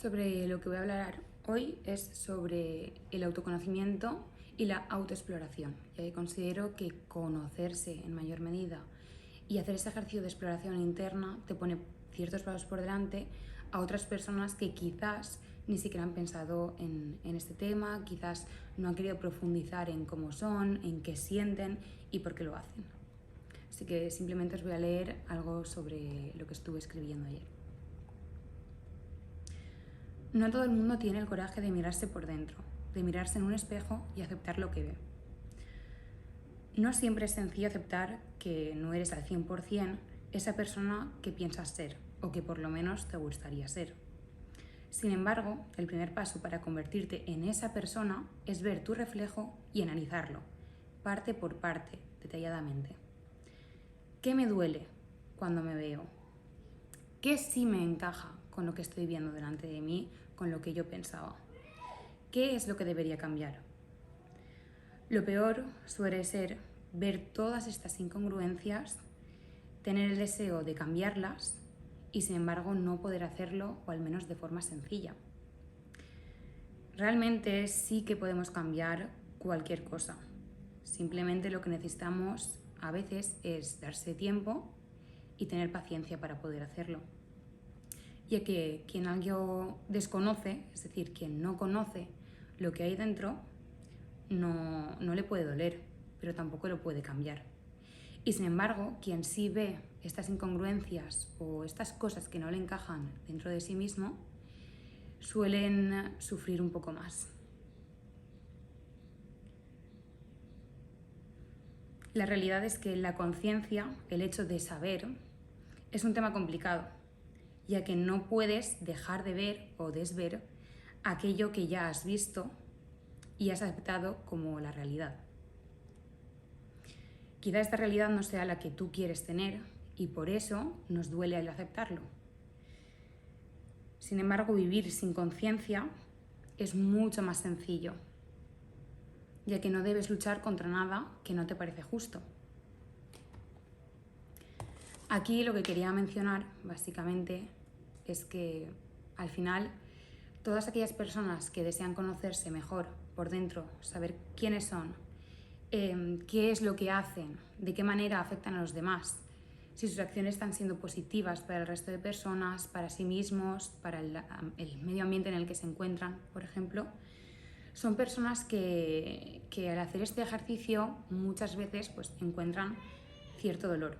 Sobre lo que voy a hablar hoy es sobre el autoconocimiento y la autoexploración, ya que considero que conocerse en mayor medida y hacer ese ejercicio de exploración interna te pone ciertos pasos por delante a otras personas que quizás ni siquiera han pensado en este tema, quizás no han querido profundizar en cómo son, en qué sienten y por qué lo hacen. Así que simplemente os voy a leer algo sobre lo que estuve escribiendo ayer. No todo el mundo tiene el coraje de mirarse por dentro, de mirarse en un espejo y aceptar lo que ve. No siempre es sencillo aceptar que no eres al 100% esa persona que piensas ser o que por lo menos te gustaría ser. Sin embargo, el primer paso para convertirte en esa persona es ver tu reflejo y analizarlo, parte por parte, detalladamente. ¿Qué me duele cuando me veo? ¿Qué sí me encaja con lo que estoy viendo delante de mí, con lo que yo pensaba? ¿Qué es lo que debería cambiar? Lo peor suele ser ver todas estas incongruencias, tener el deseo de cambiarlas y sin embargo no poder hacerlo, o al menos de forma sencilla. Realmente sí que podemos cambiar cualquier cosa. Simplemente lo que necesitamos a veces es darse tiempo y tener paciencia para poder hacerlo. Ya que quien algo desconoce, es decir, quien no conoce lo que hay dentro, no le puede doler, pero tampoco lo puede cambiar. Y sin embargo, quien sí ve estas incongruencias o estas cosas que no le encajan dentro de sí mismo, suelen sufrir un poco más. La realidad es que la conciencia, el hecho de saber, es un tema complicado, ya que no puedes dejar de ver o desver aquello que ya has visto y has aceptado como la realidad. Quizá esta realidad no sea la que tú quieres tener y por eso nos duele el aceptarlo. Sin embargo, vivir sin conciencia es mucho más sencillo, ya que no debes luchar contra nada que no te parece justo. Aquí lo que quería mencionar, básicamente, es que al final todas aquellas personas que desean conocerse mejor por dentro, saber quiénes son, qué es lo que hacen, de qué manera afectan a los demás, si sus acciones están siendo positivas para el resto de personas, para sí mismos, para el medio ambiente en el que se encuentran, por ejemplo, son personas que al hacer este ejercicio muchas veces pues, encuentran cierto dolor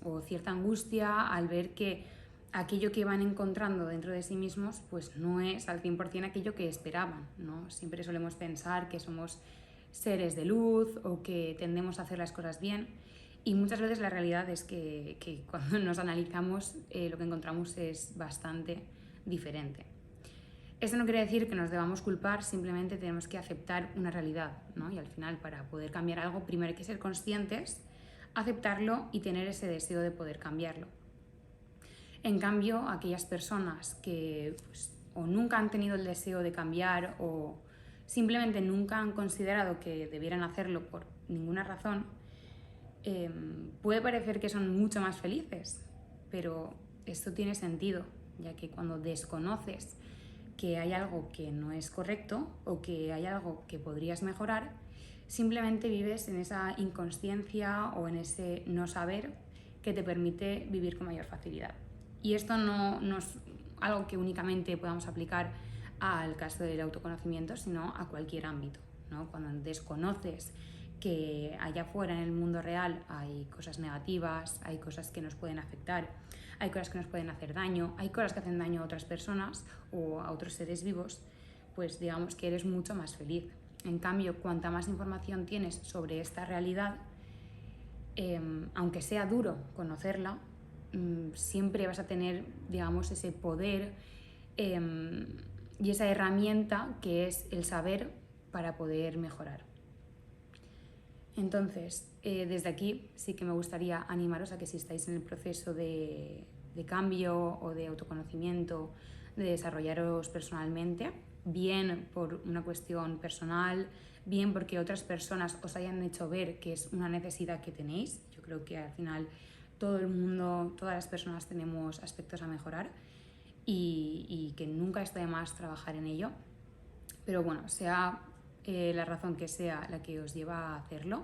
o cierta angustia al ver que aquello que van encontrando dentro de sí mismos pues no es al 100% aquello que esperaban, ¿no? Siempre solemos pensar que somos seres de luz o que tendemos a hacer las cosas bien y muchas veces la realidad es que cuando nos analizamos lo que encontramos es bastante diferente. Esto no quiere decir que nos debamos culpar, simplemente tenemos que aceptar una realidad, ¿no? Y al final para poder cambiar algo primero hay que ser conscientes, aceptarlo y tener ese deseo de poder cambiarlo. En cambio, aquellas personas que pues, o nunca han tenido el deseo de cambiar o simplemente nunca han considerado que debieran hacerlo por ninguna razón, puede parecer que son mucho más felices, pero esto tiene sentido, ya que cuando desconoces que hay algo que no es correcto o que hay algo que podrías mejorar, simplemente vives en esa inconsciencia o en ese no saber que te permite vivir con mayor facilidad. Y esto no es algo que únicamente podamos aplicar al caso del autoconocimiento, sino a cualquier ámbito, ¿no? Cuando desconoces que allá afuera en el mundo real hay cosas negativas, hay cosas que nos pueden afectar, hay cosas que nos pueden hacer daño, hay cosas que hacen daño a otras personas o a otros seres vivos, pues digamos que eres mucho más feliz. En cambio, cuanta más información tienes sobre esta realidad, aunque sea duro conocerla, siempre vas a tener, digamos, ese poder y esa herramienta que es el saber para poder mejorar. Entonces, desde aquí sí que me gustaría animaros a que si estáis en el proceso de cambio o de autoconocimiento, de desarrollaros personalmente, bien por una cuestión personal, bien porque otras personas os hayan hecho ver que es una necesidad que tenéis. Yo creo que al final todo el mundo, todas las personas tenemos aspectos a mejorar y que nunca está de más trabajar en ello. Pero bueno, sea la razón que sea la que os lleva a hacerlo,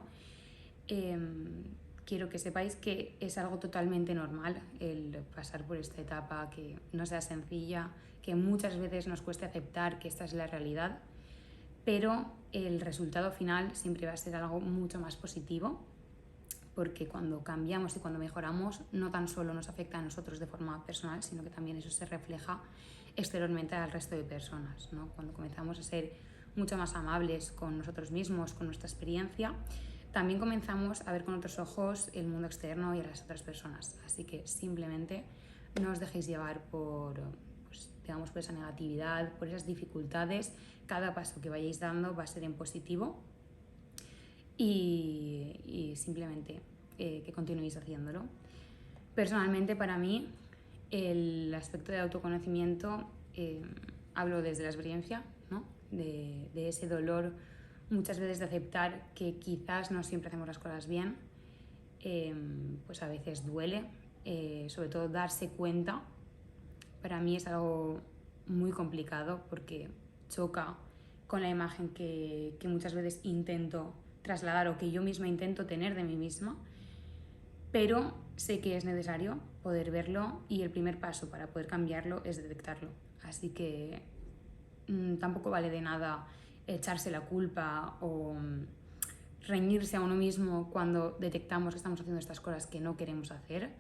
quiero que sepáis que es algo totalmente normal el pasar por esta etapa, que no sea sencilla, que muchas veces nos cueste aceptar que esta es la realidad, pero el resultado final siempre va a ser algo mucho más positivo, porque cuando cambiamos y cuando mejoramos no tan solo nos afecta a nosotros de forma personal, sino que también eso se refleja exteriormente al resto de personas, ¿no? Cuando comenzamos a ser mucho más amables con nosotros mismos, con nuestra experiencia, también comenzamos a ver con otros ojos el mundo externo y a las otras personas. Así que simplemente no os dejéis llevar por, pues, digamos, por esa negatividad, por esas dificultades. Cada paso que vayáis dando va a ser en positivo y simplemente que continuéis haciéndolo. Personalmente, para mí, el aspecto de autoconocimiento, hablo desde la experiencia, ¿no? de ese dolor muchas veces de aceptar que quizás no siempre hacemos las cosas bien, pues a veces duele, sobre todo darse cuenta. Para mí es algo muy complicado porque choca con la imagen que muchas veces intento trasladar o que yo misma intento tener de mí misma, pero sé que es necesario poder verlo y el primer paso para poder cambiarlo es detectarlo. Así que tampoco vale de nada echarse la culpa o reñirse a uno mismo cuando detectamos que estamos haciendo estas cosas que no queremos hacer.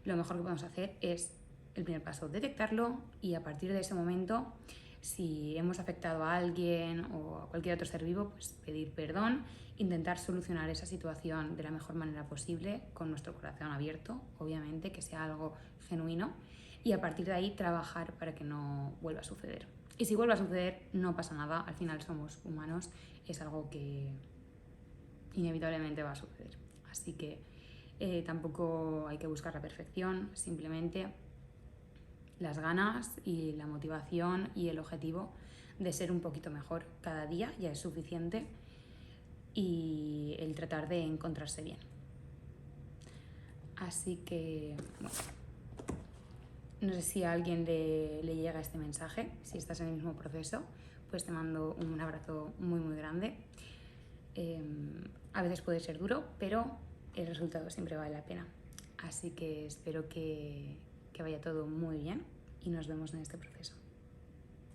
Lo mejor que podemos hacer es el primer paso, detectarlo, y a partir de ese momento, si hemos afectado a alguien o a cualquier otro ser vivo, pues pedir perdón, intentar solucionar esa situación de la mejor manera posible, con nuestro corazón abierto, obviamente, que sea algo genuino, y a partir de ahí trabajar para que no vuelva a suceder. Y si vuelve a suceder, no pasa nada, al final somos humanos, es algo que inevitablemente va a suceder. Así que tampoco hay que buscar la perfección, simplemente las ganas y la motivación y el objetivo de ser un poquito mejor cada día ya es suficiente, y el tratar de encontrarse bien. Así que, bueno, no sé si a alguien le llega este mensaje. Si estás en el mismo proceso, pues te mando un abrazo muy muy grande. A veces puede ser duro, pero el resultado siempre vale la pena. Así que espero que vaya todo muy bien y nos vemos en este proceso.